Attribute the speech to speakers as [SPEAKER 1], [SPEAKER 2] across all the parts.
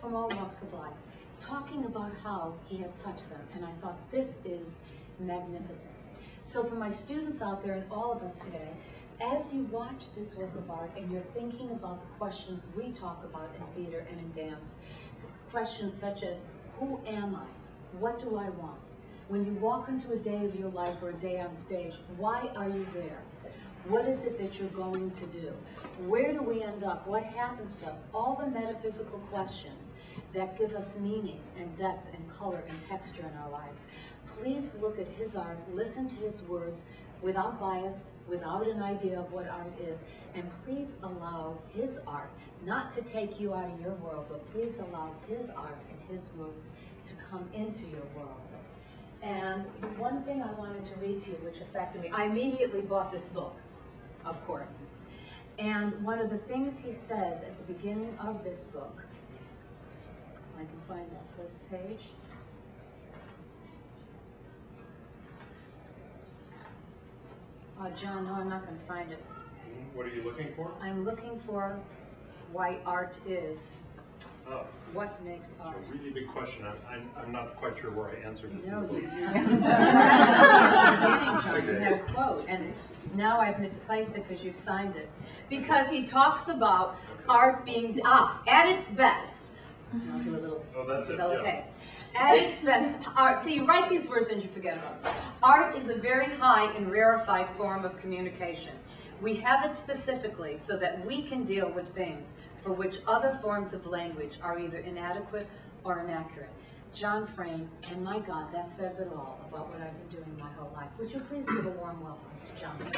[SPEAKER 1] from all walks of life, talking about how he had touched them. And I thought, this is magnificent. So for my students out there and all of us today, as you watch this work of art and you're thinking about the questions we talk about in theater and in dance, questions such as, who am I? What do I want? When you walk into a day of your life or a day on stage, why are you there? What is it that you're going to do? Where do we end up? What happens to us? All the metaphysical questions that give us meaning and depth and color and texture in our lives. Please look at his art, listen to his words without bias, without an idea of what art is, and please allow his art not to take you out of your world, but please allow his art and his words to come into your world. And one thing I wanted to read to you, which affected me, I immediately bought this book, of course. And one of the things he says at the beginning of this book, I can find that first page. Oh, John, no, I'm not going to find it.
[SPEAKER 2] What are you looking for?
[SPEAKER 1] I'm looking for why art is.
[SPEAKER 2] Oh.
[SPEAKER 1] What makes art?
[SPEAKER 2] It's a really big question. I'm not quite sure where I answered it.
[SPEAKER 1] No, you John, you had a quote, and now I've misplaced it because you've signed it. Because he talks about art being, at its best. I'll do a little.
[SPEAKER 2] Oh, that's it.
[SPEAKER 1] Okay. Yeah. At its best, art, so you write these words and you forget about them. Art is a very high and rarefied form of communication. We have it specifically so that we can deal with things for which other forms of language are either inadequate or inaccurate. John Frame, and my God, that says it all about what I've been doing my whole life. Would you please give a warm welcome to John Frame?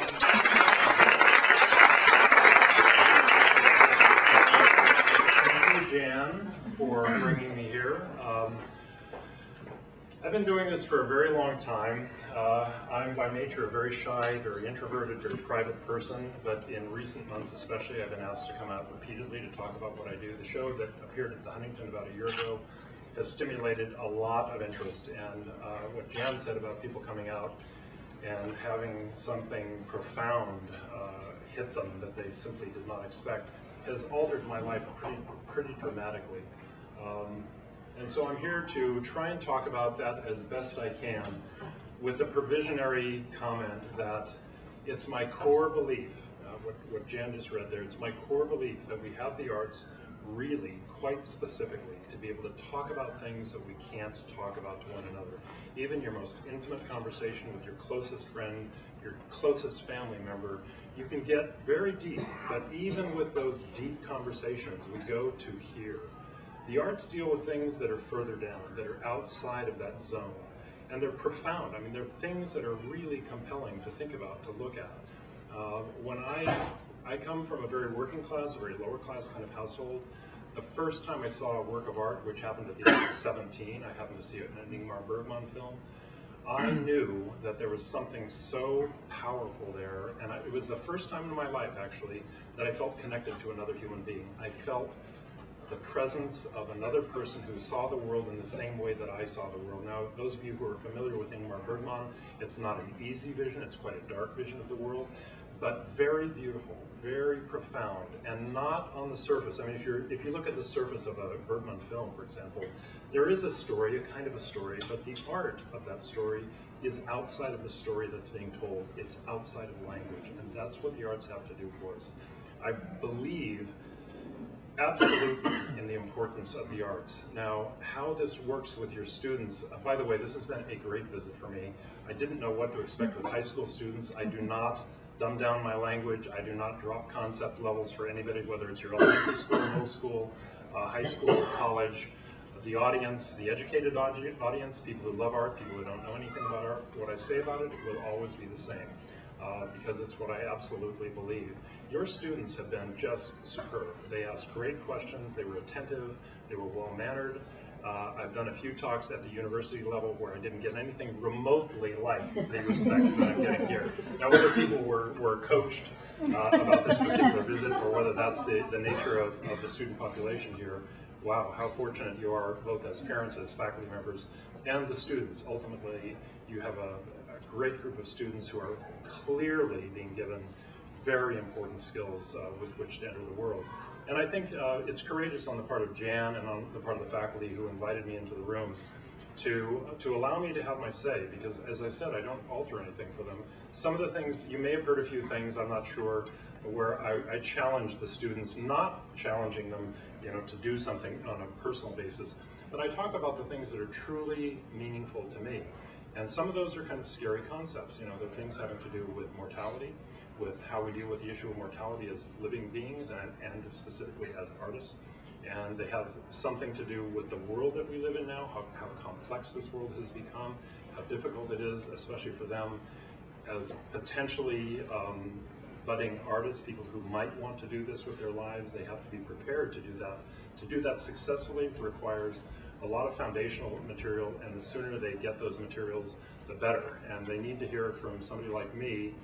[SPEAKER 2] Thank you, Jan, for bringing me here. I've been doing this for a very long time. I'm by nature a very shy, very introverted, very private person, but in recent months especially I've been asked to come out repeatedly to talk about what I do. The show that appeared at the Huntington about a year ago has stimulated a lot of interest, and what Jan said about people coming out and having something profound hit them that they simply did not expect has altered my life pretty dramatically. And so I'm here to try and talk about that as best I can with the provisionary comment that it's my core belief, what Jan just read there, it's my core belief that we have the arts really quite specifically to be able to talk about things that we can't talk about to one another. Even your most intimate conversation with your closest friend, your closest family member, you can get very deep, but even with those deep conversations, we go to here. The arts deal with things that are further down, that are outside of that zone. And they're profound. I mean, they're things that are really compelling to think about, to look at. When I come from a very working class, a very lower class kind of household, the first time I saw a work of art, which happened at the age of 17, I happened to see an Ingmar Bergman film, I knew that there was something so powerful there. And it was the first time in my life, actually, that I felt connected to another human being. I felt the presence of another person who saw the world in the same way that I saw the world. Now, those of you who are familiar with Ingmar Bergman, it's not an easy vision, it's quite a dark vision of the world, but very beautiful, very profound, and not on the surface. I mean, if you look at the surface of a Bergman film, for example, there is a story, a kind of a story, but the art of that story is outside of the story that's being told. It's outside of language, and that's what the arts have to do for us. I believe absolutely in the importance of the arts. Now, how this works with your students, by the way, this has been a great visit for me. I didn't know what to expect with high school students. I do not dumb down my language. I do not drop concept levels for anybody, whether it's your elementary school, middle school, high school, college. The audience, the educated audience, people who love art, people who don't know anything about art, what I say about it will always be the same. Because it's what I absolutely believe. Your students have been just superb. They asked great questions, they were attentive, they were well-mannered. I've done a few talks at the university level where I didn't get anything remotely like the respect that I'm getting here. Now, whether people were coached about this particular visit or whether that's the nature of the student population here, wow, how fortunate you are, both as parents, as faculty members, and the students. Ultimately, you have a great group of students who are clearly being given very important skills with which to enter the world. And I think it's courageous on the part of Jan and on the part of the faculty who invited me into the rooms to allow me to have my say, because as I said, I don't alter anything for them. Some of the things, you may have heard a few things, I'm not sure, where I challenge the students, not challenging them, you know, to do something on a personal basis, but I talk about the things that are truly meaningful to me. And some of those are kind of scary concepts, you know, they're things having to do with mortality, with how we deal with the issue of mortality as living beings and specifically as artists. And they have something to do with the world that we live in now, how complex this world has become, how difficult it is, especially for them as potentially budding artists, people who might want to do this with their lives. They have to be prepared to do that. To do that successfully requires a lot of foundational material, and the sooner they get those materials, the better. And they need to hear it from somebody like me.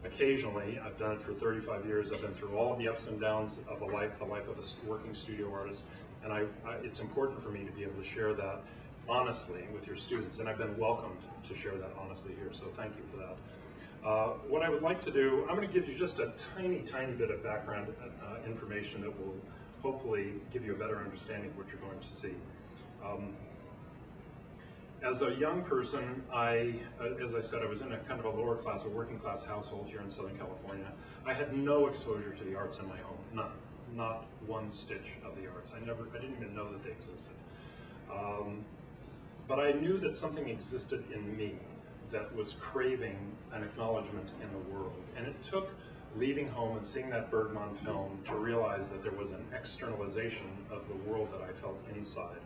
[SPEAKER 2] Occasionally, I've done it for 35 years, I've been through all of the ups and downs of the life of a working studio artist, and it's important for me to be able to share that honestly with your students, and I've been welcomed to share that honestly here, so thank you for that. What I would like to do, I'm going to give you just a tiny bit of background information that will hopefully give you a better understanding of what you're going to see. As a young person, as I said, I was in a kind of a lower class, a working class household here in Southern California. I had no exposure to the arts in my home, none, not one stitch of the arts. I didn't even know that they existed. But I knew that something existed in me that was craving an acknowledgement in the world. And it took leaving home and seeing that Bergman film to realize that there was an externalization of the world that I felt inside.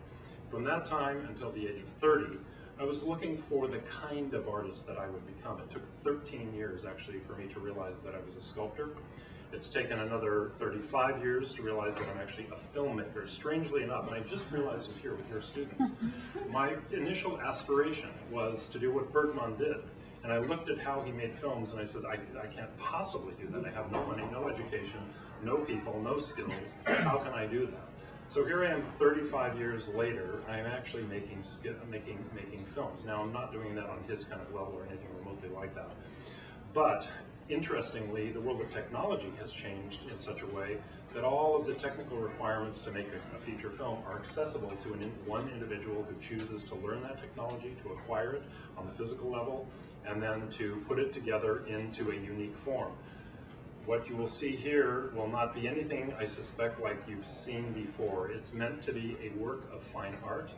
[SPEAKER 2] From that time until the age of 30, I was looking for the kind of artist that I would become. It took 13 years actually for me to realize that I was a sculptor. It's taken another 35 years to realize that I'm actually a filmmaker, strangely enough, and I just realized it here with your students. My initial aspiration was to do what Bergman did, and I looked at how he made films and I said, I can't possibly do that. I have no money, no education, no people, no skills. How can I do that? So here I am 35 years later, I'm actually making films. Now I'm not doing that on his kind of level or anything remotely like that. But interestingly, the world of technology has changed in such a way that all of the technical requirements to make a feature film are accessible to one individual who chooses to learn that technology, to acquire it on the physical level, and then to put it together into a unique form. What you will see here will not be anything, I suspect, like you've seen before. It's meant to be a work of fine art.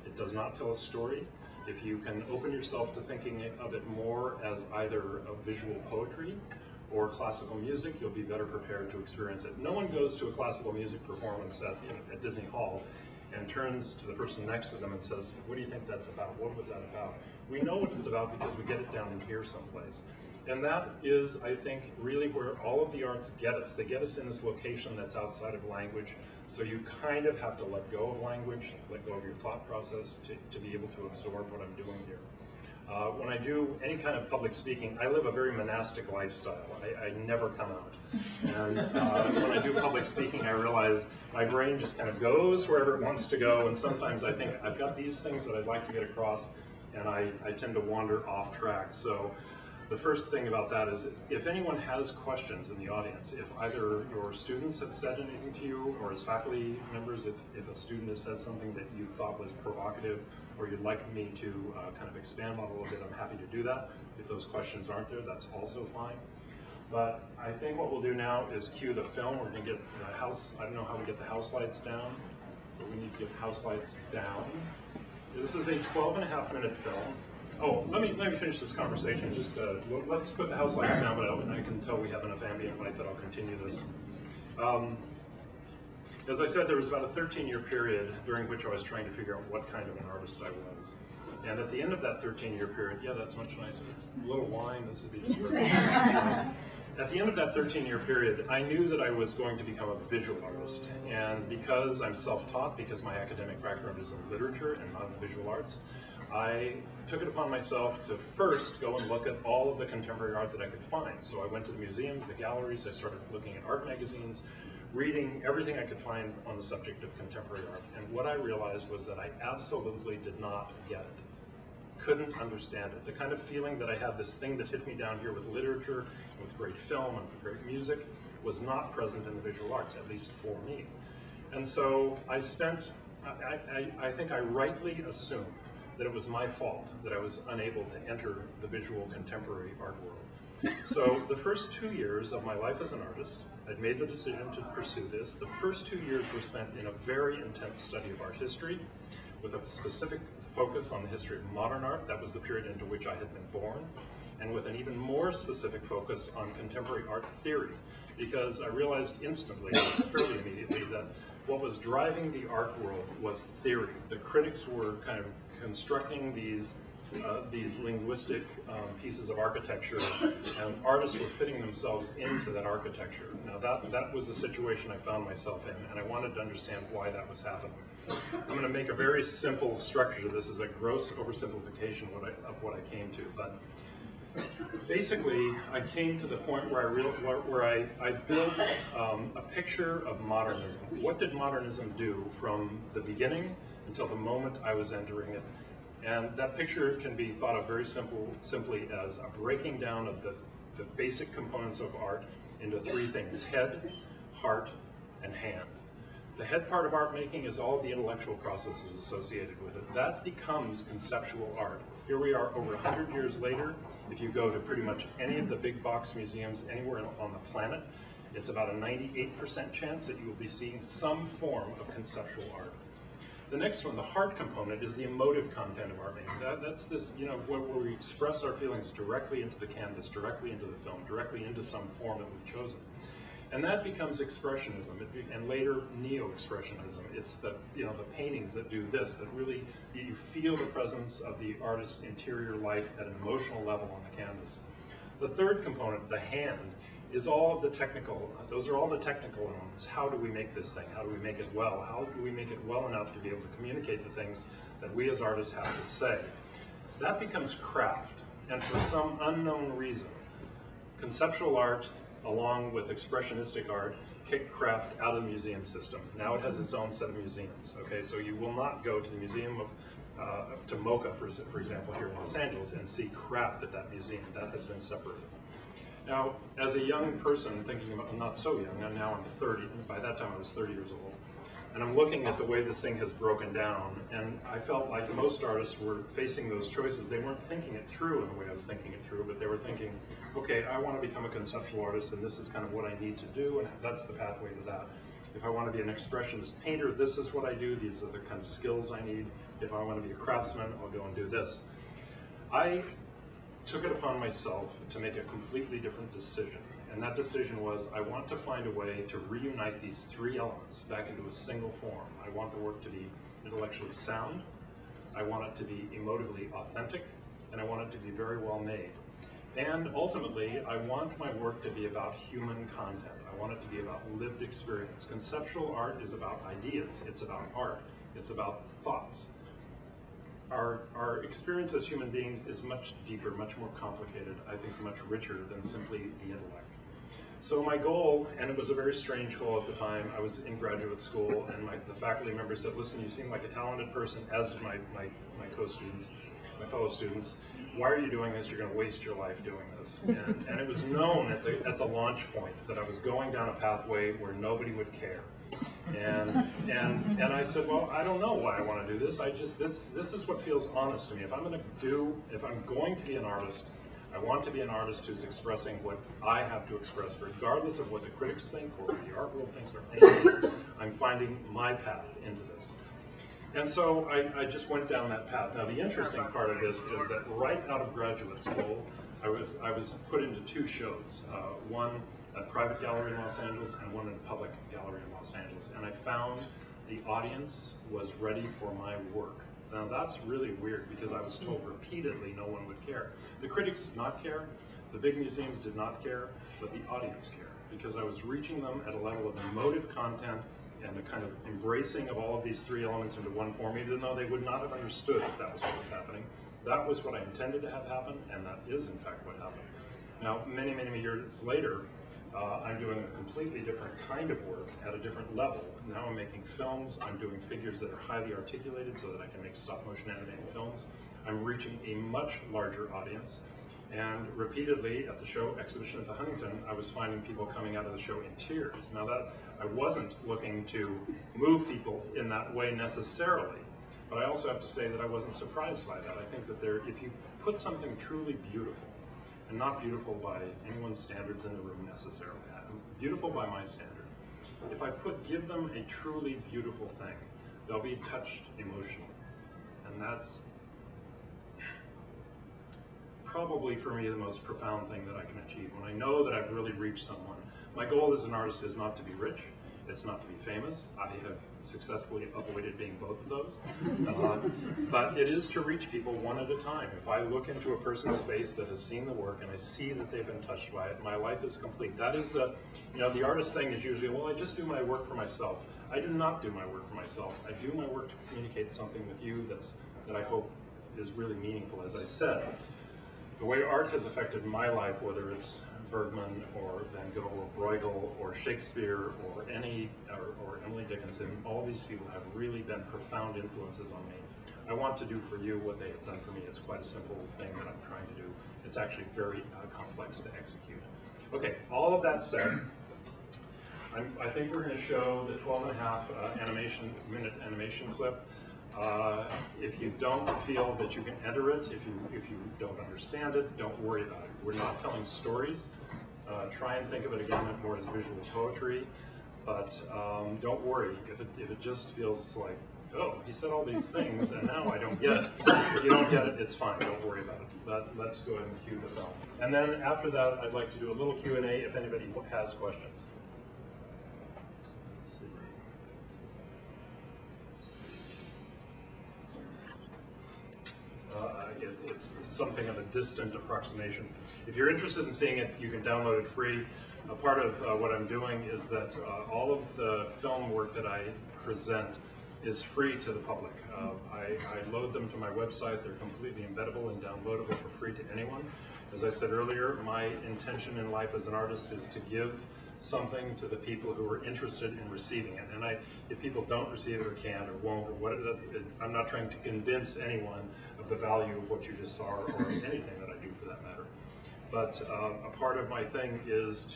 [SPEAKER 2] It does not tell a story. If you can open yourself to thinking of it more as either a visual poetry or classical music, you'll be better prepared to experience it. No one goes to a classical music performance at Disney Hall and turns to the person next to them and says, what do you think that's about? What was that about? We know what it's about because we get it down in here someplace. And that is, I think, really where all of the arts get us. They get us in this location that's outside of language, so you kind of have to let go of language, let go of your thought process to be able to absorb what I'm doing here. When I do any kind of public speaking, I live a very monastic lifestyle. I never come out. And when I do public speaking, I realize my brain just kind of goes wherever it wants to go, and sometimes I think I've got these things that I'd like to get across, and I tend to wander off track. So the first thing about that is if anyone has questions in the audience, if either your students have said anything to you, or as faculty members, if a student has said something that you thought was provocative, or you'd like me to kind of expand on a little bit, I'm happy to do that. If those questions aren't there, that's also fine. But I think what we'll do now is cue the film. We're going to get the house, I don't know how we get the house lights down, but we need to get house lights down. This is a 12.5-minute film. Oh, let me finish this conversation. Just let's put the house lights down, but I can tell we have enough ambient light that I'll continue this. As I said, there was about a 13-year period during which I was trying to figure out what kind of an artist I was. And at the end of that 13-year period, yeah, that's much nicer. A little wine, this would be just perfect. At the end of that 13-year period, I knew that I was going to become a visual artist. And because I'm self-taught, because my academic background is in literature and not in visual arts, I took it upon myself to first go and look at all of the contemporary art that I could find. So I went to the museums, the galleries, I started looking at art magazines, reading everything I could find on the subject of contemporary art. And what I realized was that I absolutely did not get it. Couldn't understand it. The kind of feeling that I had, this thing that hit me down here with literature, with great film, and with great music, was not present in the visual arts, at least for me. And so I think I rightly assumed that it was my fault that I was unable to enter the visual contemporary art world. So the first 2 years of my life as an artist, I'd made the decision to pursue this. The first 2 years were spent in a very intense study of art history, with a specific focus on the history of modern art. That was the period into which I had been born, and with an even more specific focus on contemporary art theory, because I realized instantly, fairly immediately, that what was driving the art world was theory. The critics were kind of constructing these linguistic pieces of architecture, and artists were fitting themselves into that architecture. Now that was the situation I found myself in, and I wanted to understand why that was happening. I'm going to make a very simple structure. This is a gross oversimplification of what I came to, but basically I came to the point where I built a picture of modernism. What did modernism do from the beginning until the moment I was entering it? And that picture can be thought of very simply as a breaking down of the basic components of art into three things: head, heart, and hand. The head part of art making is all of the intellectual processes associated with it. That becomes conceptual art. Here we are over 100 years later. If you go to pretty much any of the big box museums anywhere on the planet, it's about a 98% chance that you will be seeing some form of conceptual art. The next one, the heart component, is the emotive content of art making. That's this, where we express our feelings directly into the canvas, directly into the film, directly into some form that we've chosen. And that becomes expressionism, and later neo-expressionism. It's the paintings that do this, that really, you feel the presence of the artist's interior life at an emotional level on the canvas. The third component, the hand, is all of the technical, those are all the technical elements. How do we make this thing? How do we make it well? How do we make it well enough to be able to communicate the things that we as artists have to say? That becomes craft, and for some unknown reason, conceptual art, along with expressionistic art, kicked craft out of the museum system. Now it has its own set of museums, okay? So you will not go to the museum to MoCA, for example, here in Los Angeles, and see craft at that museum. That has been separated. Now, as a young person thinking about, I'm not so young, and now I'm 30, by that time I was 30 years old, and I'm looking at the way this thing has broken down, and I felt like most artists were facing those choices. They weren't thinking it through in the way I was thinking it through, but they were thinking, okay, I want to become a conceptual artist, and this is kind of what I need to do, and that's the pathway to that. If I want to be an expressionist painter, this is what I do, these are the kind of skills I need. If I want to be a craftsman, I'll go and do this. I took it upon myself to make a completely different decision. And that decision was, I want to find a way to reunite these three elements back into a single form. I want the work to be intellectually sound, I want it to be emotively authentic, and I want it to be very well made. And ultimately, I want my work to be about human content. I want it to be about lived experience. Conceptual art is about ideas, it's about art, it's about thoughts. Our experience as human beings is much deeper, much more complicated, I think much richer than simply the intellect. So my goal, and it was a very strange goal at the time, I was in graduate school, and the faculty member said, listen, you seem like a talented person, as did my co-students, my fellow students. Why are you doing this? You're going to waste your life doing this. And it was known at the launch point that I was going down a pathway where nobody would care. And I said, well, I don't know why I want to do this. This is what feels honest to me. If I'm going to be an artist, I want to be an artist who's expressing what I have to express, regardless of what the critics think or what the art world thinks or anything else. I'm finding my path into this. And so I just went down that path. Now the interesting part of this is that right out of graduate school, I was put into two shows. One a private gallery in Los Angeles and one in a public gallery in Los Angeles. And I found the audience was ready for my work. Now that's really weird because I was told repeatedly no one would care. The critics did not care, the big museums did not care, but the audience cared because I was reaching them at a level of emotive content and a kind of embracing of all of these three elements into one form, even though they would not have understood that was what was happening. That was what I intended to have happen, and that is in fact what happened. Now, many, many years later, I'm doing a completely different kind of work at a different level. Now I'm making films, I'm doing figures that are highly articulated so that I can make stop motion animated films. I'm reaching a much larger audience. And repeatedly at the show exhibition at the Huntington, I was finding people coming out of the show in tears. Now that I wasn't looking to move people in that way necessarily, but I also have to say that I wasn't surprised by that. I think that if you put something truly beautiful, and not beautiful by anyone's standards in the room necessarily, beautiful by my standard, if I give them a truly beautiful thing, they'll be touched emotionally. And that's probably for me the most profound thing that I can achieve. When I know that I've really reached someone. My goal as an artist is not to be rich, it's not to be famous. I have successfully avoided being both of those. But it is to reach people one at a time. If I look into a person's face that has seen the work and I see that they've been touched by it, my life is complete. That is the artist thing is usually, well, I just do my work for myself. I do not do my work for myself. I do my work to communicate something with you that I hope is really meaningful. As I said, the way art has affected my life, whether it's Bergman or Van Gogh or Bruegel or Shakespeare or Emily Dickinson, all these people have really been profound influences on me. I want to do for you what they have done for me. It's quite a simple thing that I'm trying to do. It's actually very complex to execute. Okay, all of that said, I think we're going to show the 12.5 minute animation clip. If you don't feel that you can enter it, if you don't understand it, don't worry about it. We're not telling stories. Try and think of it again more as visual poetry, but don't worry if it just feels like, oh, he said all these things and now I don't get it. If you don't get it, it's fine. Don't worry about it. But let's go ahead and cue the film. And then after that, I'd like to do a little Q&A if anybody has questions. It's something of a distant approximation. If you're interested in seeing it, you can download it free. A part of what I'm doing is that all of the film work that I present is free to the public. I load them to my website. They're completely embeddable and downloadable for free to anyone. As I said earlier, my intention in life as an artist is to give something to the people who are interested in receiving it. And if people don't receive it or can't or won't or what, I'm not trying to convince anyone of the value of what you just saw or anything that I do for that matter. But a part of my thing is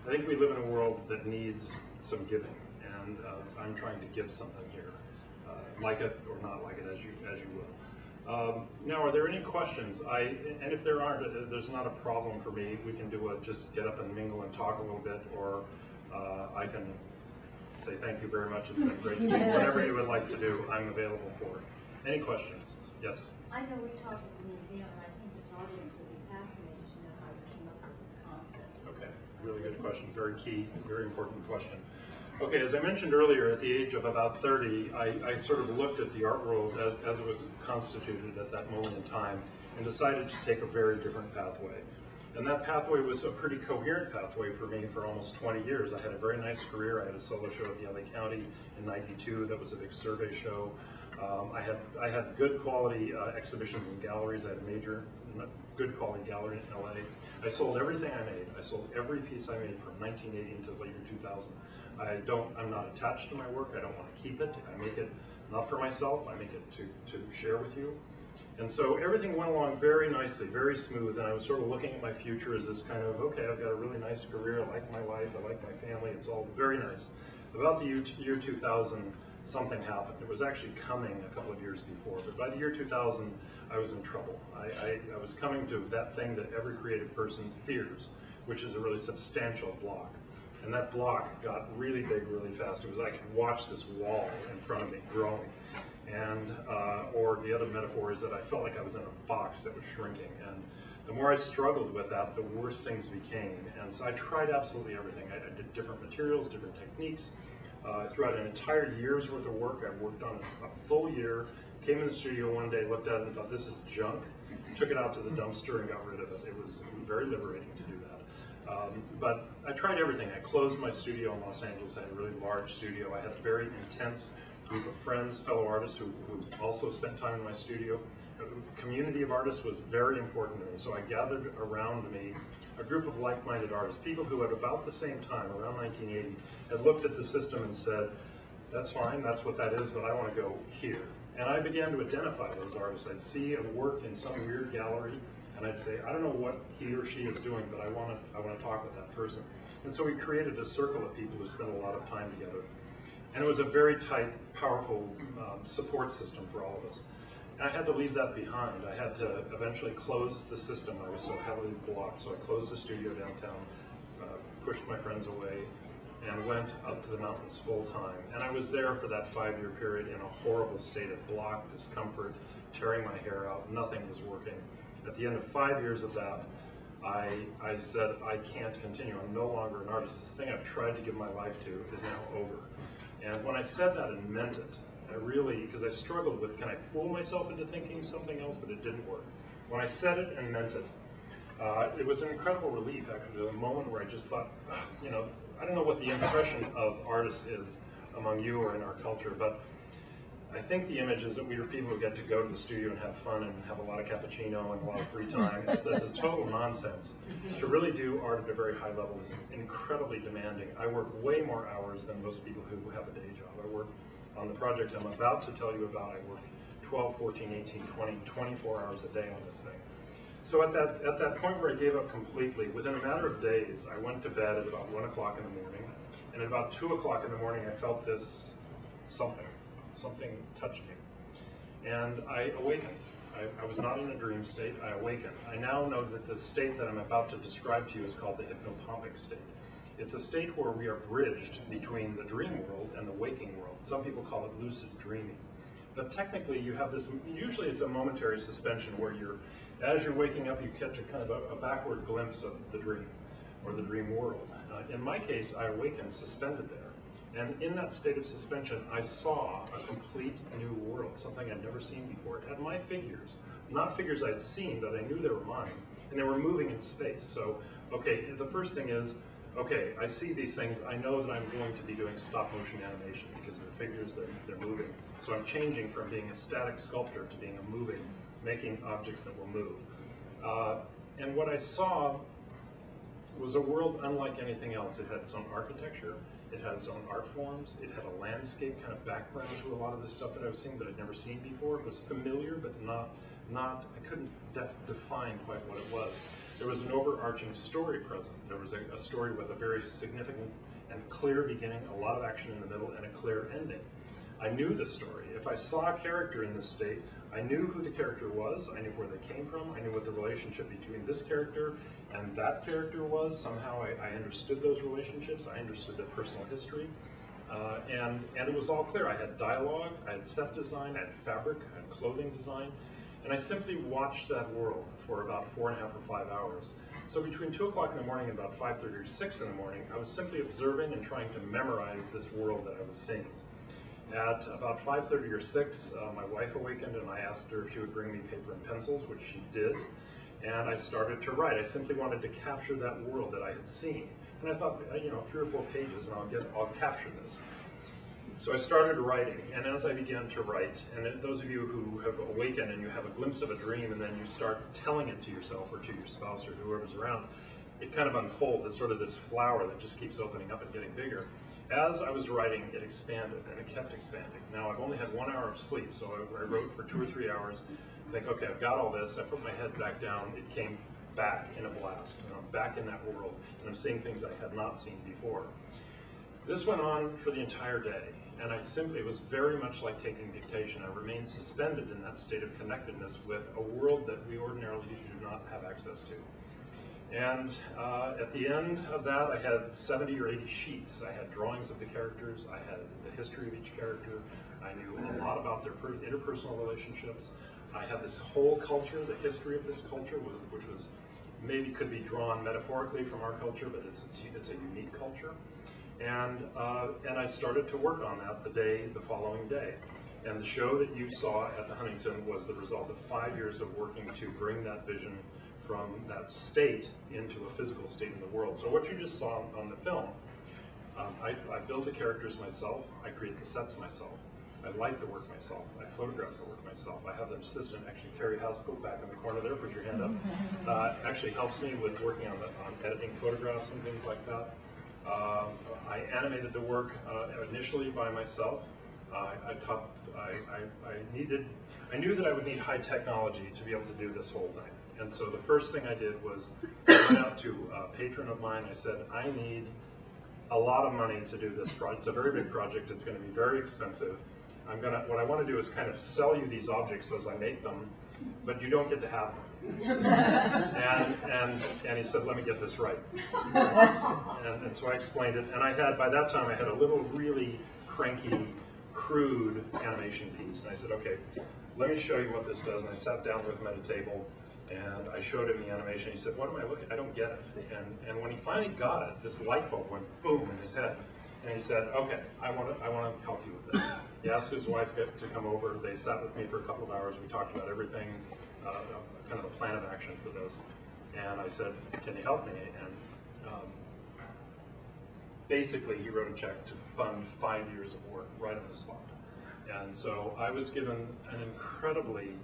[SPEAKER 2] I think we live in a world that needs some giving, and I'm trying to give something here. Like it or not like it, as you will. Now, are there any questions? And if there aren't, there's not a problem for me. We can do just get up and mingle and talk a little bit, or I can say thank you very much. It's been great to do. Whatever you would like to do, I'm available for it. Any questions? Yes?
[SPEAKER 3] I know we talked at the museum, and I think this audience would be fascinated to know how you came up with this concept.
[SPEAKER 2] Okay, really good question. Very key, very important question. Okay, as I mentioned earlier, at the age of about 30, I sort of looked at the art world as it was constituted at that moment in time and decided to take a very different pathway. And that pathway was a pretty coherent pathway for me for almost 20 years. I had a very nice career. I had a solo show at the LA County in '92 that was a big survey show. I had good quality exhibitions in galleries. I had a major good quality gallery in LA. I sold everything I made. I sold every piece I made from 1980 until the year 2000. I'm not attached to my work. I don't want to keep it. I make it not for myself. I make it to share with you. And so everything went along very nicely, very smooth. And I was sort of looking at my future as this kind of, okay, I've got a really nice career. I like my life. I like my family. It's all very nice. About the year 2000, something happened. It was actually coming a couple of years before, but by the year 2000, I was in trouble. I was coming to that thing that every creative person fears, which is a really substantial block. And that block got really big really fast. It was I could watch this wall in front of me growing. And, or the other metaphor is that I felt like I was in a box that was shrinking. And the more I struggled with that, the worse things became. And so I tried absolutely everything. I did different materials, different techniques. Throughout an entire year's worth of work, I worked on a full year, came in the studio one day, looked at it and thought, this is junk, took it out to the dumpster and got rid of it. It was very liberating to do that. But I tried everything. I closed my studio in Los Angeles. I had a really large studio. I had a very intense group of friends, fellow artists who also spent time in my studio. A community of artists was very important to me, so I gathered around me a group of like-minded artists, people who at about the same time, around 1980, had looked at the system and said, that's fine, that's what that is, but I want to go here. And I began to identify those artists. I'd see a work in some weird gallery, and I'd say, I don't know what he or she is doing, but I want to talk with that person. And so we created a circle of people who spent a lot of time together. And it was a very tight, powerful support system for all of us. And I had to leave that behind. I had to eventually close the system. I was so heavily blocked. So I closed the studio downtown, pushed my friends away, and went up to the mountains full time. And I was there for that 5-year period in a horrible state of block, discomfort, tearing my hair out. Nothing was working. At the end of 5 years of that, I said, I can't continue. I'm no longer an artist. This thing I've tried to give my life to is now over. And when I said that and meant it, I really, because I struggled with, can I fool myself into thinking something else, but it didn't work. When I said it and meant it, it was an incredible relief. Actually, a moment where I just thought, you know, I don't know what the impression of artists is among you or in our culture, but I think the image is that we are people who get to go to the studio and have fun and have a lot of cappuccino and a lot of free time. That's a total nonsense. To really do art at a very high level is incredibly demanding. I work way more hours than most people who have a day job. I work on the project I'm about to tell you about. I work 12, 14, 18, 20, 24 hours a day on this thing. So at that point where I gave up completely, within a matter of days, I went to bed at about 1 o'clock in the morning, and at about 2 o'clock in the morning, I felt this something touched me. And I awakened. I was not in a dream state, I awakened. I now know that the state that I'm about to describe to you is called the hypnopompic state. It's a state where we are bridged between the dream world and the waking world. Some people call it lucid dreaming. But technically you have this, usually it's a momentary suspension where as you're waking up, you catch a kind of a backward glimpse of the dream or the dream world. In my case, I awakened suspended there. And in that state of suspension, I saw a complete new world, something I'd never seen before. It had my figures, not figures I'd seen, but I knew they were mine, and they were moving in space. So, okay, the first thing is, okay, I see these things, I know that I'm going to be doing stop motion animation because the figures, they're moving. So I'm changing from being a static sculptor to being a moving, making objects that will move. And what I saw was a world unlike anything else. It had its own architecture, it had its own art forms, it had a landscape kind of background to a lot of the stuff that I was seeing that I'd never seen before. It was familiar, but I couldn't define quite what it was. There was an overarching story present. There was a story with a very significant and clear beginning, a lot of action in the middle, and a clear ending. I knew the story. If I saw a character in this state, I knew who the character was, I knew where they came from, I knew what the relationship between this character and that character was. Somehow I understood those relationships, I understood their personal history, and it was all clear. I had dialogue, I had set design, I had fabric, I had clothing design, and I simply watched that world for about 4.5 or 5 hours. So between 2 o'clock in the morning and about 5:30 or 6 in the morning, I was simply observing and trying to memorize this world that I was seeing. At about 5:30 or 6, my wife awakened and I asked her if she would bring me paper and pencils, which she did, and I started to write. I simply wanted to capture that world that I had seen. And I thought, you know, 3 or 4 pages and I'll capture this. So I started writing, and as I began to write, and those of you who have awakened and you have a glimpse of a dream and then you start telling it to yourself or to your spouse or whoever's around, it kind of unfolds. It's sort of this flower that just keeps opening up and getting bigger. As I was writing, it expanded, and it kept expanding. Now, I've only had 1 hour of sleep, so I wrote for 2 or 3 hours. I think, okay, I've got all this. I put my head back down. It came back in a blast. And I'm back in that world, and I'm seeing things I had not seen before. This went on for the entire day, and it was very much like taking dictation. I remained suspended in that state of connectedness with a world that we ordinarily do not have access to. And at the end of that, I had 70 or 80 sheets. I had drawings of the characters. I had the history of each character. I knew a lot about their interpersonal relationships. I had this whole culture, the history of this culture, which was maybe could be drawn metaphorically from our culture, but it's a unique culture. And I started to work on that the following day. And the show that you saw at the Huntington was the result of 5 years of working to bring that vision from that state into a physical state in the world. So what you just saw on the film, I build the characters myself, I create the sets myself, I light the work myself, I photograph the work myself. I have an assistant, actually Carrie Haskell, back in the corner there, put your hand up, actually helps me with working on editing photographs and things like that. I animated the work initially by myself. I knew that I would need high technology to be able to do this whole thing. And so the first thing I did was I went out to a patron of mine. I said, I need a lot of money to do this project. It's a very big project. It's going to be very expensive. What I want to do is kind of sell you these objects as I make them, but you don't get to have them. and he said, let me get this right. And so I explained it. And by that time, I had a little really cranky, crude animation piece. And I said, okay, let me show you what this does. And I sat down with him at a table, and I showed him the animation. He said, what am I looking at? I don't get it. And when he finally got it, this light bulb went boom in his head. And he said, okay, I want to help you with this. He asked his wife to come over. They sat with me for a couple of hours. We talked about everything, kind of a plan of action for this. And I said, can you help me? And basically, he wrote a check to fund 5 years of work right on the spot. And so I was given an incredibly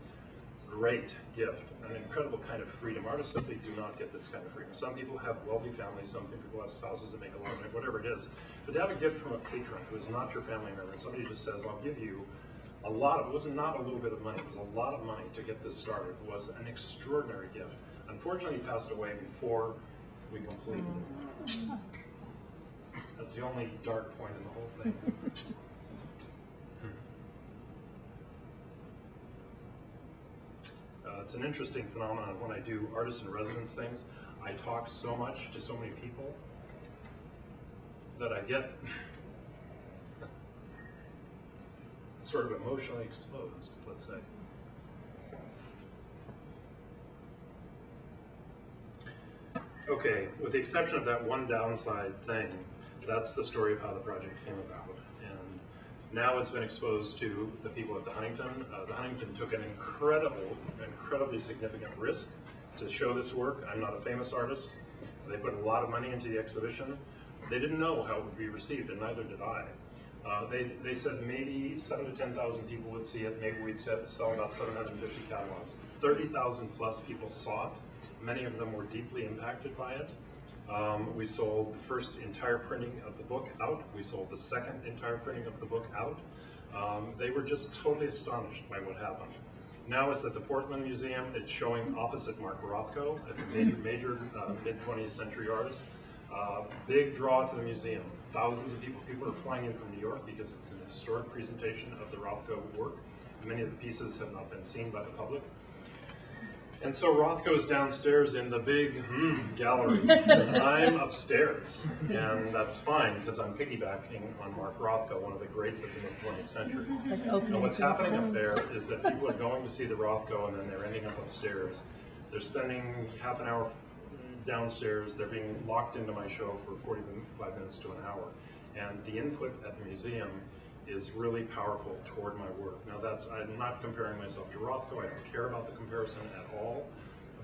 [SPEAKER 2] great gift, an incredible kind of freedom. Artists simply do not get this kind of freedom. Some people have wealthy families, some people have spouses that make a lot of money, whatever it is. But to have a gift from a patron who is not your family member, somebody just says, I'll give you a lot of, it was not a little bit of money, it was a lot of money to get this started, was an extraordinary gift. Unfortunately, he passed away before we completed it. That's the only dark point in the whole thing. It's an interesting phenomenon. When I do artist in residence things, I talk so much to so many people that I get sort of emotionally exposed, let's say. Okay, with the exception of that one downside thing, that's the story of how the project came about. And now it's been exposed to the people at the Huntington. The Huntington took an incredibly significant risk to show this work. I'm not a famous artist. They put a lot of money into the exhibition. They didn't know how it would be received, and neither did I. They said maybe 7,000 to 10,000 people would see it. Maybe we'd sell about 750 catalogs. 30,000 plus people saw it. Many of them were deeply impacted by it. We sold the first entire printing of the book out. We sold the second entire printing of the book out. They were just totally astonished by what happened. Now it's at the Portland Museum. It's showing opposite Mark Rothko, a major mid-20th century artist. Big draw to the museum. Thousands of people are flying in from New York because it's an historic presentation of the Rothko work. Many of the pieces have not been seen by the public. And so Rothko is downstairs in the big gallery, and I'm upstairs. And that's fine, because I'm piggybacking on Mark Rothko, one of the greats of the mid-20th century. And what's happening up there is that people are going to see the Rothko, and then they're ending up upstairs. They're spending half an hour downstairs. They're being locked into my show for 45 minutes to an hour. And the input at the museum is really powerful toward my work. Now I'm not comparing myself to Rothko, I don't care about the comparison at all,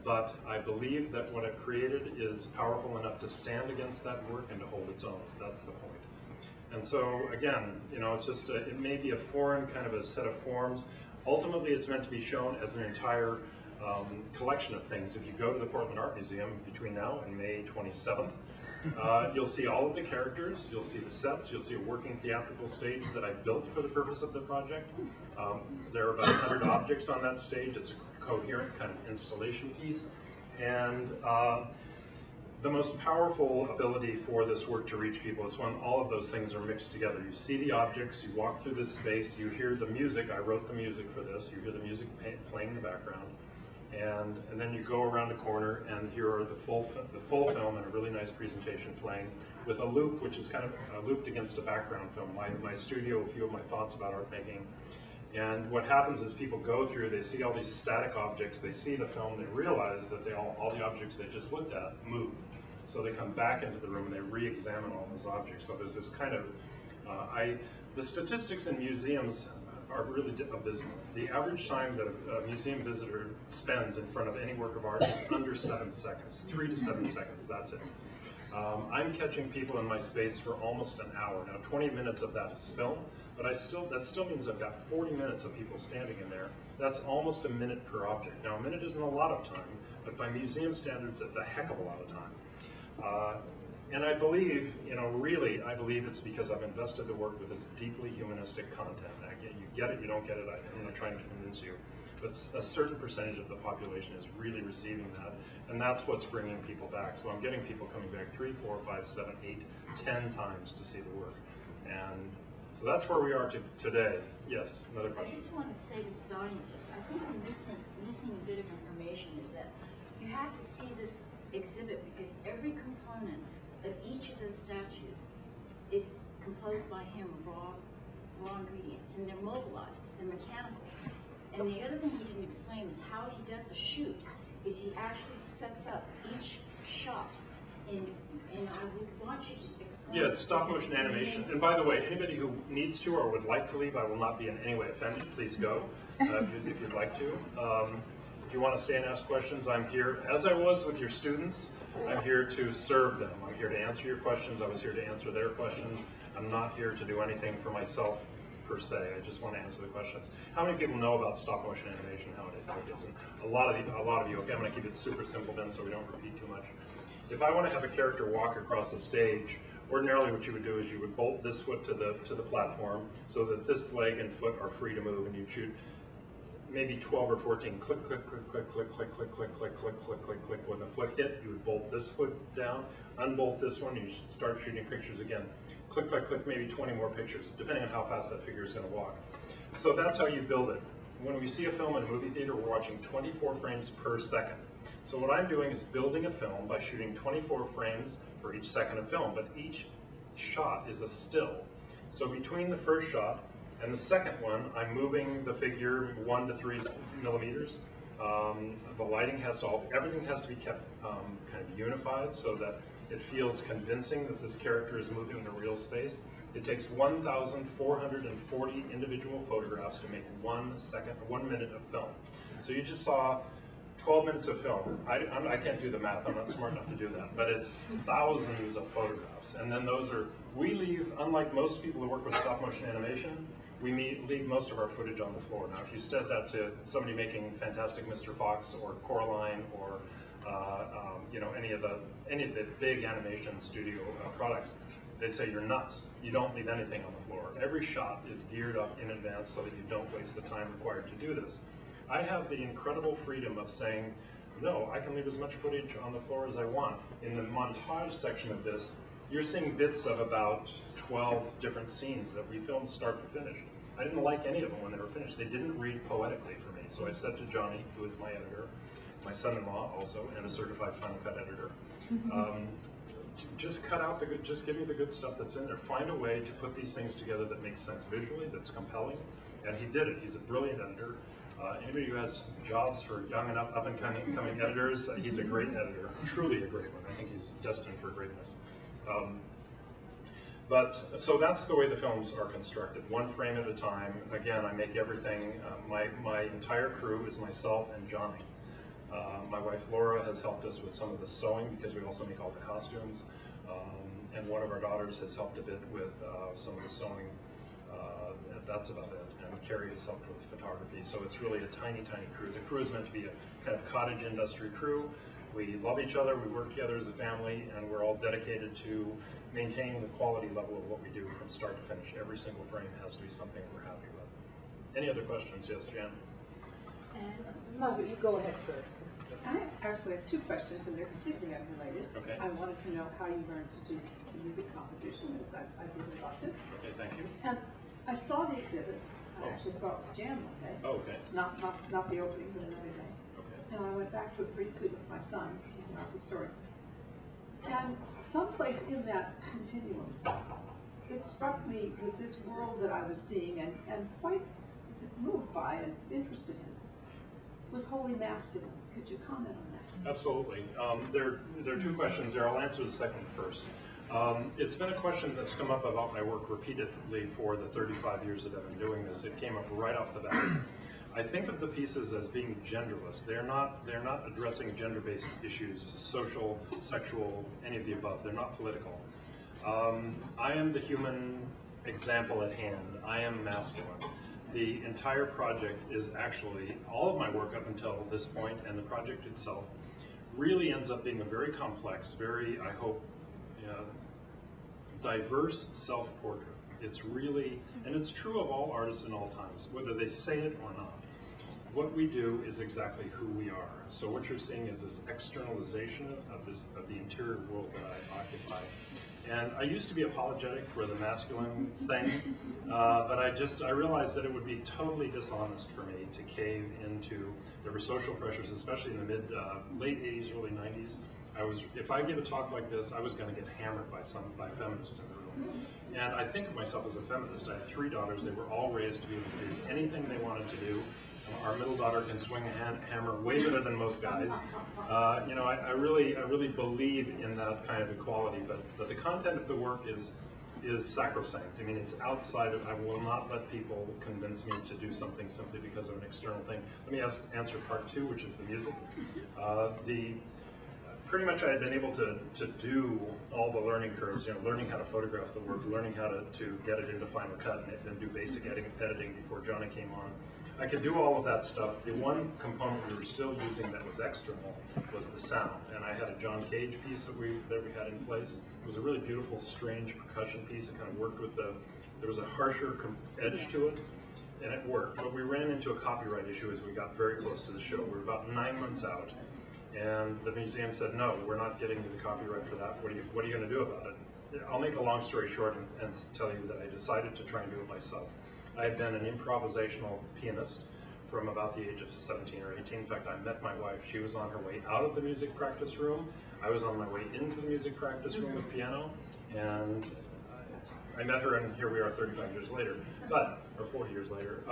[SPEAKER 2] but I believe that what I've created is powerful enough to stand against that work and to hold its own. That's the point. And so again, it's just, it may be a foreign kind of a set of forms. Ultimately, it's meant to be shown as an entire collection of things. If you go to the Portland Art Museum between now and May 27th, you'll see all of the characters, you'll see the sets, you'll see a working theatrical stage that I built for the purpose of the project. There are about 100 objects on that stage. It's a coherent kind of installation piece. And the most powerful ability for this work to reach people is when all of those things are mixed together. You see the objects, you walk through this space, you hear the music. I wrote the music for this. You hear the music playing in the background. And then you go around a corner, and here are the full film and a really nice presentation playing with a loop, which is kind of looped against a background film. My studio, a few of my thoughts about art making. And what happens is people go through, they see all these static objects, they see the film, they realize that all the objects they just looked at moved. So they come back into the room and they re-examine all those objects. So there's this kind of, the statistics in museums are really abysmal. The average time that a museum visitor spends in front of any work of art is under 7 seconds, 3 to 7 seconds, that's it. I'm catching people in my space for almost an hour. Now 20 minutes of that is film, but that still means I've got 40 minutes of people standing in there. That's almost a minute per object. Now a minute isn't a lot of time, but by museum standards it's a heck of a lot of time. And I believe, really, I believe it's because I've invested the work with this deeply humanistic content. Again, you get it, you don't get it, I'm not trying to convince you. But a certain percentage of the population is really receiving that, and that's what's bringing people back. So I'm getting people coming back 3, 4, 5, 7, 8, 10 times to see the work. And so that's where we are today. Yes, another question.
[SPEAKER 3] I just want to say to the audience, I think the missing a bit of information is that you have to see this exhibit because every component of each of those statues is composed by him raw ingredients, and they're mobilized, they're mechanical. And the other thing he didn't explain is how he does a shoot, is he actually sets up each shot, and I would want you to explain.
[SPEAKER 2] Yeah, it's stop motion animation.
[SPEAKER 3] Amazing.
[SPEAKER 2] And by the way, anybody who needs to or would like to leave, I will not be in any way offended. Please go if you'd like to. If you want to stay and ask questions, I'm here. As I was with your students, I'm here to serve them. I'm here to answer your questions. I was here to answer their questions. I'm not here to do anything for myself per se. I just want to answer the questions. How many people know about stop motion animation, how it is? And a lot of you. Okay, I'm going to keep it super simple then, so we don't repeat too much. If I want to have a character walk across the stage, ordinarily what you would do is you would bolt this foot to the platform so that this leg and foot are free to move, and you'd shoot maybe 12 or 14 click, click, click, click, click, click, click, click, click, click, click, click, click. When the foot hit, you would bolt this foot down, unbolt this one, you should start shooting pictures again. Click, click, click, maybe 20 more pictures, depending on how fast that figure is going to walk. So that's how you build it. When we see a film in a movie theater, we're watching 24 frames per second. So what I'm doing is building a film by shooting 24 frames for each second of film, but each shot is a still. So between the first shot and the second one, I'm moving the figure 1 to 3 millimeters. The lighting has to, everything has to be kept kind of unified so that it feels convincing that this character is moving in a real space. It takes 1,440 individual photographs to make 1 minute of film. So you just saw 12 minutes of film. I can't do the math, I'm not smart enough to do that, but it's thousands of photographs. And then those are, we leave, unlike most people who work with stop motion animation, we leave most of our footage on the floor. Now, if you said that to somebody making Fantastic Mr. Fox or Coraline or any of the big animation studio products, they'd say you're nuts. You don't leave anything on the floor. Every shot is geared up in advance so that you don't waste the time required to do this. I have the incredible freedom of saying, no, I can leave as much footage on the floor as I want. In the montage section of this, you're seeing bits of about 12 different scenes that we filmed start to finish. I didn't like any of them when they were finished. They didn't read poetically for me. So I said to Johnny, who is my editor, my son-in-law also, and a certified Final Cut editor, just cut out the good, just give me the good stuff that's in there. Find a way to put these things together that makes sense visually, that's compelling. And he did it. He's a brilliant editor. Anybody who has jobs for young and up and coming editors, he's a great editor, truly a great one. I think he's destined for greatness. So that's the way the films are constructed, 1 frame at a time. Again, I make everything, my entire crew is myself and Johnny. My wife Laura has helped us with some of the sewing because we also make all the costumes. And one of our daughters has helped a bit with some of the sewing. That's about it. And Carrie has helped with photography. So it's really a tiny, tiny crew. The crew is meant to be a kind of cottage industry crew. We love each other, we work together as a family, and we're all dedicated to maintaining the quality level of what we do from start to finish. Every single frame has to be something we're happy with. Any other questions? Yes, Jan?
[SPEAKER 4] Margaret, you go ahead first. I actually have 2 questions, and they're completely unrelated.
[SPEAKER 2] Okay.
[SPEAKER 4] I wanted to know how you learned to do music composition, as I really loved it.
[SPEAKER 2] Okay, thank you.
[SPEAKER 4] And I saw the exhibit. I
[SPEAKER 2] Oh.
[SPEAKER 4] actually saw it with Jan one day.
[SPEAKER 2] Oh, okay.
[SPEAKER 4] Not the opening, but another day.
[SPEAKER 2] Okay.
[SPEAKER 4] And I went back to it briefly with my son. He's an art historian. And someplace in that continuum, it struck me with this world that I was seeing and quite moved by and interested in was wholly masculine. Could you comment on that?
[SPEAKER 2] Absolutely. There are 2 questions there. I'll answer the second first. It's been a question that's come up about my work repeatedly for the 35 years that I've been doing this. It came up right off the bat. I think of the pieces as being genderless. They're not addressing gender-based issues, social, sexual, any of the above. They're not political. I am the human example at hand. I am masculine. The entire project is actually, all of my work up until this point and the project itself really ends up being a very complex, very, I hope, diverse self-portrait. It's really, and it's true of all artists in all times, whether they say it or not. What we do is exactly who we are. So what you're seeing is this externalization of the interior world that I occupy. And I used to be apologetic for the masculine thing, but I realized that it would be totally dishonest for me to cave into. There were social pressures, especially in the late 80s, early 90s. If I give a talk like this, I was going to get hammered by a feminist in the room. And I think of myself as a feminist. I have 3 daughters. They were all raised to be able to do anything they wanted to do. Our middle daughter can swing a hammer way better than most guys. You know, I really believe in that kind of equality, but the content of the work is sacrosanct. I mean, it's outside of, I will not let people convince me to do something simply because of an external thing. Let me answer part 2, which is the music. Pretty much I had been able to do all the learning curves, you know, learning how to photograph the work, learning how to get it into Final Cut and do basic editing before Johnny came on. I could do all of that stuff. The one component we were still using that was external was the sound. And I had a John Cage piece that we had in place. It was a really beautiful, strange percussion piece. It kind of worked with there was a harsher edge to it, and it worked. But we ran into a copyright issue as we got very close to the show. We were about 9 months out. And the museum said, no, we're not getting you the copyright for that. What are you going to do about it? I'll make a long story short and tell you that I decided to try and do it myself. I had been an improvisational pianist from about the age of 17 or 18. In fact, I met my wife. She was on her way out of the music practice room. I was on my way into the music practice room with piano. And I met her, and here we are 35 years later, or 40 years later.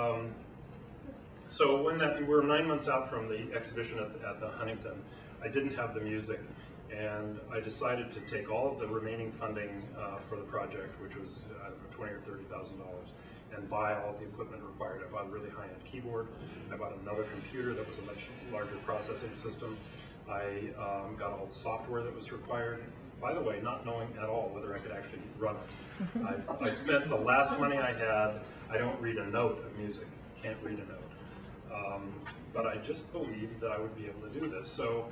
[SPEAKER 2] So when we were 9 months out from the exhibition at the Huntington, I didn't have the music, and I decided to take all of the remaining funding for the project, which was $20,000 or $30,000, and buy all the equipment required. I bought a really high-end keyboard. I bought another computer that was a much larger processing system. I got all the software that was required. By the way, not knowing at all whether I could actually run it. I spent the last money I had. I don't read a note of music. Can't read a note. But I just believed that I would be able to do this. So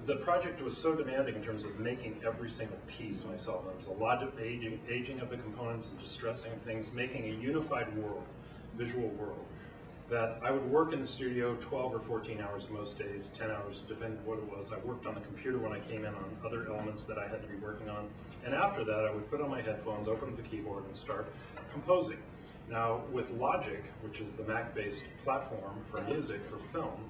[SPEAKER 2] the project was so demanding in terms of making every single piece myself. There was a lot of aging of the components and distressing things, making a unified world, visual world, that I would work in the studio 12 or 14 hours most days, 10 hours, depending on what it was. I worked on the computer when I came in on other elements that I had to be working on. And after that, I would put on my headphones, open up the keyboard, and start composing. Now, with Logic, which is the Mac-based platform for music, for film,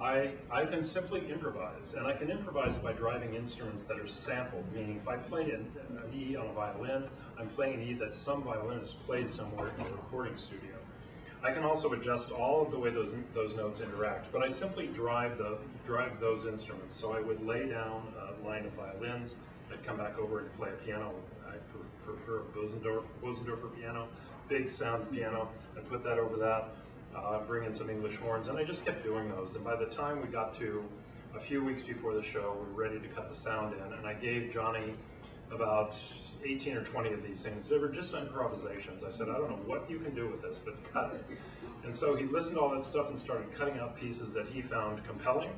[SPEAKER 2] I can simply improvise, and I can improvise by driving instruments that are sampled, meaning if I play an E on a violin, I'm playing an E that some violinist played somewhere in a recording studio. I can also adjust all of the way those notes interact, but I simply drive those instruments. So I would lay down a line of violins, I'd come back over and play a piano. I prefer a Bosendorfer piano, big sound piano. I'd put that over that. Bring in some English horns, and I just kept doing those. And by the time we got to a few weeks before the show, we were ready to cut the sound in, and I gave Johnny about 18 or 20 of these things. They were just improvisations. I said, I don't know what you can do with this, but cut it. And so he listened to all that stuff and started cutting out pieces that he found compelling,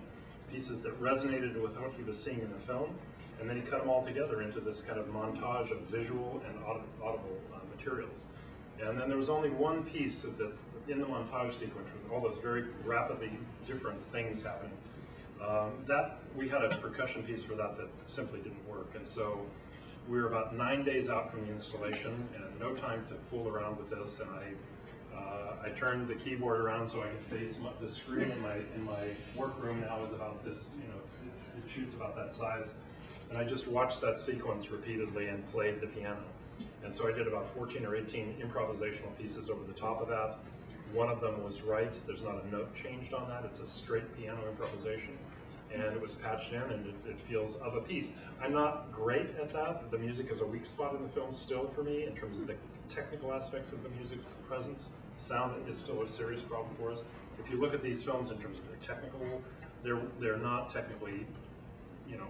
[SPEAKER 2] pieces that resonated with what he was seeing in the film, and then he cut them all together into this kind of montage of visual and audible materials. And then there was only one piece that's in the montage sequence with all those very rapidly different things happening. We had a percussion piece for that simply didn't work. And so we were about 9 days out from the installation and no time to fool around with this. And I turned the keyboard around so I could face the screen in my workroom now is about this, it shoots about that size. And I just watched that sequence repeatedly and played the piano. And so I did about 14 or 18 improvisational pieces over the top of that. One of them was right. There's not a note changed on that. It's a straight piano improvisation. And it was patched in, and it feels of a piece. I'm not great at that. The music is a weak spot in the film still for me in terms of the technical aspects of the music's presence. Sound is still a serious problem for us. If you look at these films in terms of their technical, they're not technically,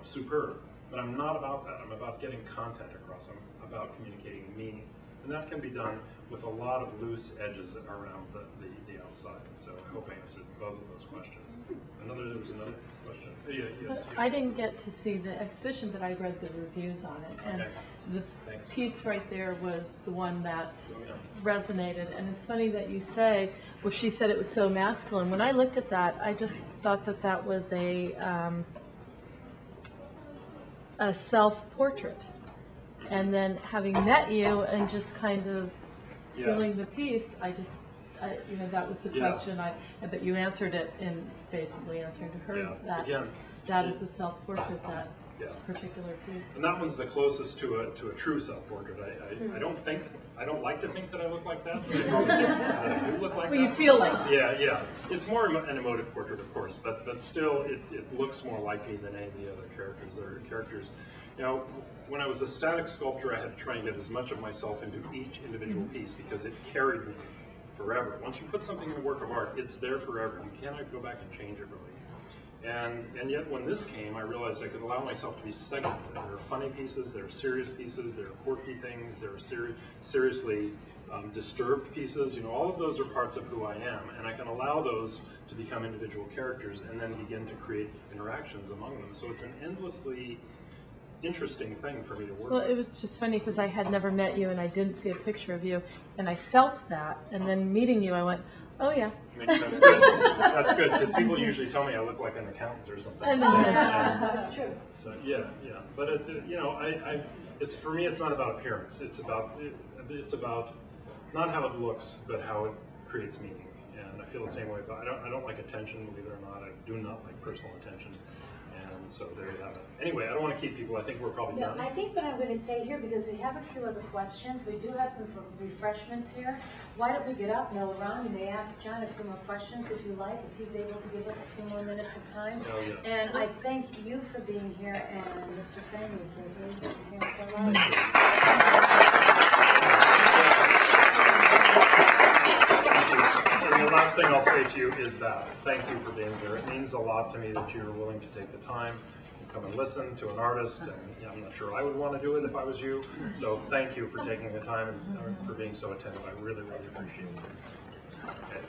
[SPEAKER 2] superb. But I'm not about that. I'm about getting content across. I'm about communicating meaning. And that can be done with a lot of loose edges around the outside. So I hope I answered both of those questions. There was another question. Yeah, yes.
[SPEAKER 5] I didn't get to see the exhibition, but I read the reviews on it. And
[SPEAKER 2] Okay.
[SPEAKER 5] the
[SPEAKER 2] Thanks.
[SPEAKER 5] piece right there was the one that
[SPEAKER 2] Yeah.
[SPEAKER 5] resonated. And it's funny that you say, well, she said it was so masculine. When I looked at that, I just thought that that was a self-portrait. And then having met you and just kind of
[SPEAKER 2] Yeah.
[SPEAKER 5] feeling the piece, you know, that was the
[SPEAKER 2] Yeah.
[SPEAKER 5] question. But you answered it in basically answering to her
[SPEAKER 2] Yeah.
[SPEAKER 5] that
[SPEAKER 2] Again,
[SPEAKER 5] that is a self-portrait, that
[SPEAKER 2] Yeah.
[SPEAKER 5] particular piece.
[SPEAKER 2] And that one's the closest to a true self-portrait. I don't like to think that I look like that, but I probably think that I do look like
[SPEAKER 5] Well,
[SPEAKER 2] that.
[SPEAKER 5] you feel like it.
[SPEAKER 2] Yeah. It's more an emotive portrait, of course, but still, it looks more like me than any of the other characters. There are characters, you know, when I was a static sculptor, I had to try and get as much of myself into each individual piece because it carried me forever. Once you put something in a work of art, it's there forever. You cannot go back and change it really. And yet when this came, I realized I could allow myself to be segmented. There are funny pieces, there are serious pieces, there are quirky things, there are seriously disturbed pieces. You know, all of those are parts of who I am, and I can allow those to become individual characters and then begin to create interactions among them. So it's an endlessly interesting thing for me to work
[SPEAKER 5] Well,
[SPEAKER 2] with.
[SPEAKER 5] it was just funny because I had never met you and I didn't see a picture of you, and I felt that, and then meeting you, I went, oh yeah.
[SPEAKER 2] Makes sense. Good. That's good, because people usually tell me I look like an accountant or something.
[SPEAKER 5] I know.
[SPEAKER 1] That's true.
[SPEAKER 2] So yeah. But you know, it's for me. It's not about appearance. It's about not how it looks, but how it creates meaning. And I feel the same way. But I don't like attention, believe it or not. I do not like personal attention. And so there you have it. Anyway, I don't want to keep people. I think we're probably
[SPEAKER 1] No,
[SPEAKER 2] done.
[SPEAKER 1] I think what I'm going to say here, because we have a few other questions, we do have some refreshments here. Why don't we get up, mill around? You may ask John a few more questions if you like, if he's able to give us a few more minutes of time.
[SPEAKER 2] Oh, yeah.
[SPEAKER 1] And I thank you for being here, and Mr. Fenn, you for being here so long.
[SPEAKER 2] And the last thing I'll say to you is that thank you for being here. It means a lot to me that you're willing to take the time and come and listen to an artist. And I'm not sure I would want to do it if I was you. So thank you for taking the time and for being so attentive. I really, really appreciate it. Okay.